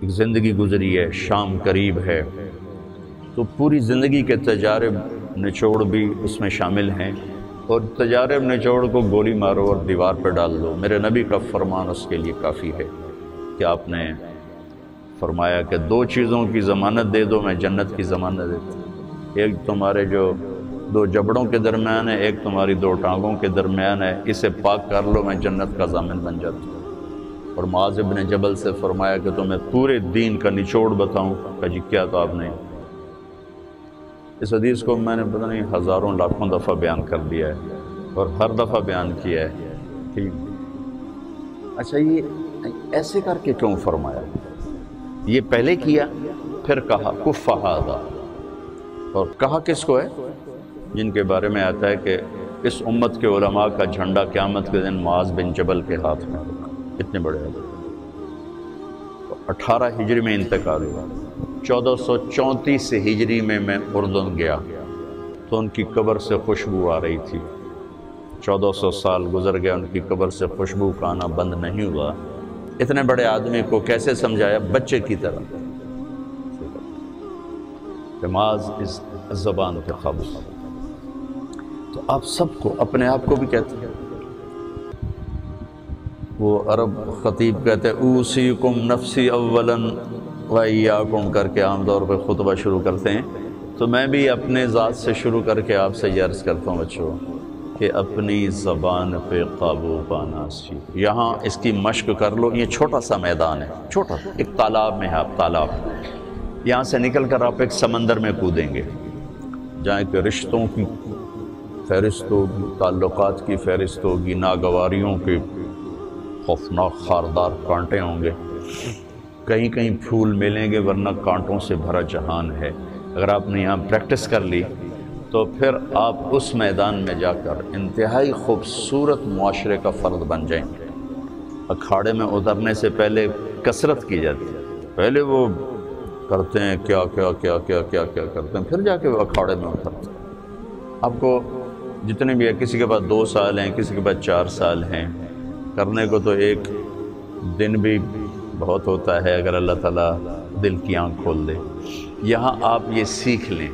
ایک زندگی گزری ہے، شام قریب ہے، تو پوری زندگی کے تجارب نچوڑ بھی اس میں شامل ہیں، اور تجارب نچوڑ کو گولی مارو اور دیوار پہ ڈال دو۔ میرے نبی کا فرمان اس کے لیے کافی ہے کہ آپ نے فرمایا کہ 2 چیزوں کی ضمانت دے دو، میں جنت کی ضمانت دیتا ہوں۔ ایک تمہارے جو 2 جبڑوں کے درمیان ہے، ایک تمہاری 2 ٹانگوں کے درمیان ہے، اسے پاک کر لو، میں جنت کا ضامن بن جاتا ہوں۔ اور معاذ بن جبل سے فرمایا کہ تمہیں پورے دین کا نچوڑ بتاؤں، کہ جی کیا؟ تو آپ نے اس حدیث کو میں نے پتہ نہیں ہزاروں لاکھوں دفعہ بیان کر دیا ہے، اور ہر دفعہ بیان کیا ہے کہ اچھا یہ ایسے کر کے کیوں فرمایا؟ یہ پہلے کیا پھر کہا کف ھذا، اور کہا کس کو ہے؟ جن کے بارے میں آتا ہے کہ اس امت کے علماء کا جھنڈا قیامت کے دن معاذ بن جبل کے ہاتھ میں ہوگا۔ اتنے بڑے ہیں۔ 18 ہجری میں انتقال ہوا، 1434 ہجری میں اردن گیا تو ان کی قبر سے خوشبو آ رہی تھی۔ 1400 سال گزر گیا، ان کی قبر سے خوشبو کا آنا بند نہیں ہوا۔ اتنے بڑے آدمی کو کیسے سمجھایا؟ بچے کی طرح کہ معاذ اس زبان کے قبض۔ تو آپ سب کو، اپنے آپ کو بھی کہتے ہیں، وہ عرب خطیب کہتے ہیں اوصیکم نفسی اولا و ایاکم کر کے عام طور پہ خطبہ شروع کرتے ہیں، تو میں بھی اپنے ذات سے شروع کر کے آپ سے یہ عرض کرتا ہوں بچوں کہ اپنی زبان پہ قابو پانا سیکھ۔ یہاں اس کی مشق کر لو، یہ چھوٹا سا میدان ہے، چھوٹا ایک تالاب میں ہے، آپ تالاب، یہاں سے نکل کر آپ ایک سمندر میں کودیں گے جہاں کہ رشتوں کی فہرست ہوگی، تعلقات کی فہرست ہوگی، ناگواریوں کے خوفناک خاردار کانٹے ہوں گے، کہیں کہیں پھول ملیں گے ورنہ کانٹوں سے بھرا جہان ہے۔ اگر آپ نے یہاں پریکٹس کر لی تو پھر آپ اس میدان میں جا کر انتہائی خوبصورت معاشرے کا فرد بن جائیں گے۔ اکھاڑے میں اترنے سے پہلے کثرت کی جاتی ہے، پہلے وہ کرتے ہیں کیا کیا کیا کیا کیا کیا کرتے ہیں، پھر جا کے وہ اکھاڑے میں اترتے ہیں۔ آپ کو جتنے بھی ہے، کسی کے پاس 2 سال ہیں، کسی کے پاس 4 سال ہیں، کرنے کو تو ایک دن بھی بہت ہوتا ہے اگر اللہ تعالیٰ دل کی آنکھ کھول دے۔ یہاں آپ یہ سیکھ لیں،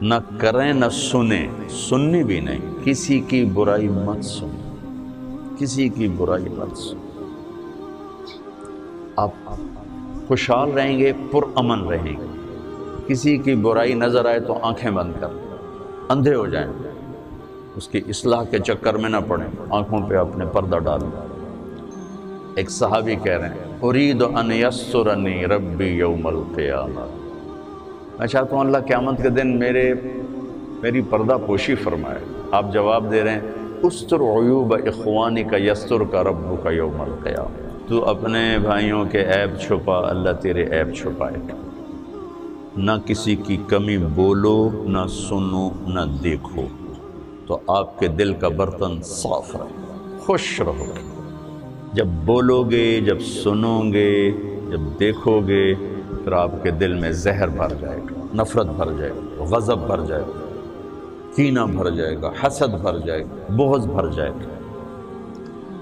نہ کریں نہ سنیں، سننی بھی نہیں، کسی کی برائی مت سنیں، کسی کی برائی مت سنیں۔ آپ خوشحال رہیں گے، پرامن رہیں گے۔ کسی کی برائی نظر آئے تو آنکھیں بند کر، اندھے ہو جائیں، اس کی اصلاح کے چکر میں نہ پڑیں، آنکھوں پہ اپنے پردہ ڈالیں۔ ایک صحابی کہہ رہے ہیں ارید ان یسرنی ربی یوم القیامہ، میں چاہتا ہوں اللہ قیامت کے دن میری پردہ پوشی فرمائے۔ آپ جواب دے رہے ہیں استر عیوب اخوانک یسترک ربک یوم القیامہ، تو اپنے بھائیوں کے عیب چھپا، اللہ تیرے عیب چھپائے گا۔ نہ کسی کی کمی بولو، نہ سنو، نہ دیکھو، تو آپ کے دل کا برتن صاف رہے، خوش رہو گے۔ جب بولو گے، جب سنو گے، جب دیکھو گے، پھر آپ کے دل میں زہر بھر جائے گا، نفرت بھر جائے گا، غضب بھر جائے گا، کینہ بھر جائے گا، حسد بھر جائے گا، بغض بھر جائے گا۔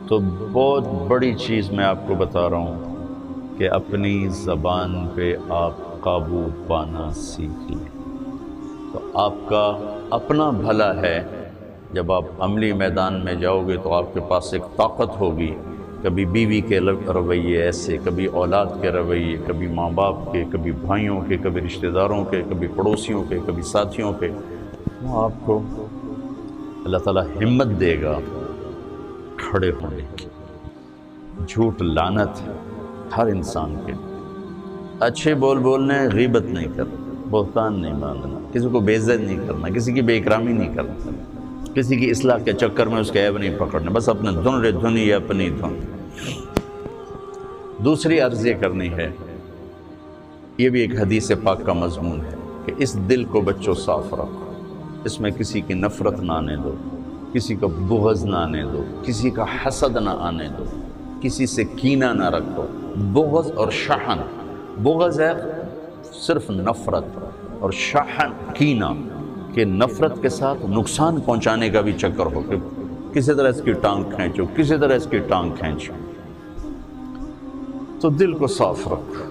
تو بہت بڑی چیز میں آپ کو بتا رہا ہوں کہ اپنی زبان پہ آپ قابو پانا سیکھ لیں، تو آپ کا اپنا بھلا ہے۔ جب آپ عملی میدان میں جاؤ گے تو آپ کے پاس ایک طاقت ہوگی، کبھی بیوی کے رویے ایسے، کبھی اولاد کے رویے، کبھی ماں باپ کے، کبھی بھائیوں کے، کبھی رشتہ داروں کے، کبھی پڑوسیوں کے، کبھی ساتھیوں کے، وہ آپ کو اللہ تعالیٰ ہمت دے گا کھڑے ہونے کی۔ جھوٹ لعنت ہے ہر انسان کے، اچھے بولنے، غیبت نہیں کرنا، بہتان نہیں باندھنا، کسی کو بے عزت نہیں کرنا، کسی کی بے اکرامی نہیں کرنا، کسی کی اصلاح کے چکر میں اس کے عیب نہیں پکڑنا، بس اپنے دھن رے دھنی یا اپنی دھن۔ دوسری عرض یہ کرنی ہے، یہ بھی ایک حدیث پاک کا مضمون ہے کہ اس دل کو بچوں صاف رکھو، اس میں کسی کی نفرت نہ آنے دو، کسی کا بغض نہ آنے دو، کسی کا حسد نہ آنے دو، کسی سے کینہ نہ رکھو۔ بغض اور شحن، بغض ہے صرف نفرت، اور شحن کینہ، کہ نفرت کے ساتھ نقصان پہنچانے کا بھی چکر ہو کہ کسی طرح اس کی ٹانگ کھینچو، کسی طرح اس کی ٹانگ کھینچو۔ تو دل کو صاف رکھ۔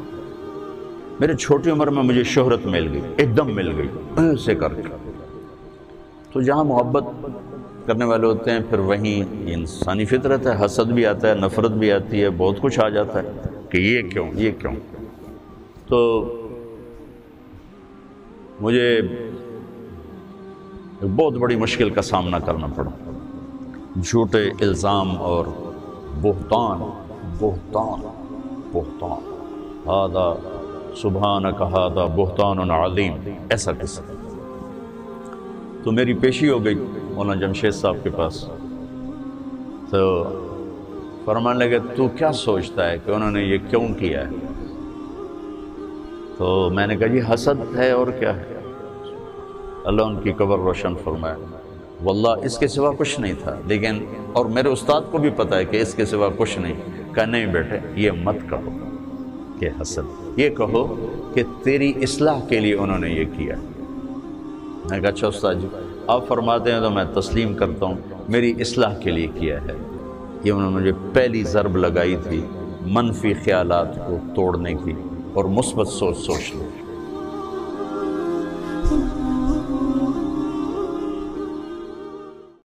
میرے چھوٹی عمر میں مجھے شہرت مل گئی، ایک دم مل گئی ایسے کر کے۔ تو جہاں محبت کرنے والے ہوتے ہیں پھر وہیں انسانی فطرت ہے، حسد بھی آتا ہے، نفرت بھی آتی ہے، بہت کچھ آ جاتا ہے کہ یہ کیوں یہ کیوں۔ تو مجھے ایک بہت بڑی مشکل کا سامنا کرنا پڑا، جھوٹے الزام اور بہتان ہذا سبحانک ھذا بہتان عظیم، ایسا قصہ۔ تو میری پیشی ہو گئی مولانا جمشید صاحب کے پاس، تو فرمانے لگے تو کیا سوچتا ہے کہ انہوں نے یہ کیوں کیا ہے؟ تو میں نے کہا جی حسد ہے اور کیا ہے۔ اللہ ان کی قبر روشن فرمائے۔ واللہ اس کے سوا کچھ نہیں تھا، لیکن اور میرے استاد کو بھی پتہ ہے کہ اس کے سوا کچھ نہیں۔ کہا نہیں بیٹے یہ مت کہو کہ حسد، یہ کہو کہ تیری اصلاح کے لیے انہوں نے یہ کیا۔ میں کہا اچھا استاد جی آپ فرماتے ہیں تو میں تسلیم کرتا ہوں، میری اصلاح کے لیے کیا ہے۔ یہ انہوں نے مجھے پہلی ضرب لگائی تھی منفی خیالات کو توڑنے کی اور مثبت سوچ لو۔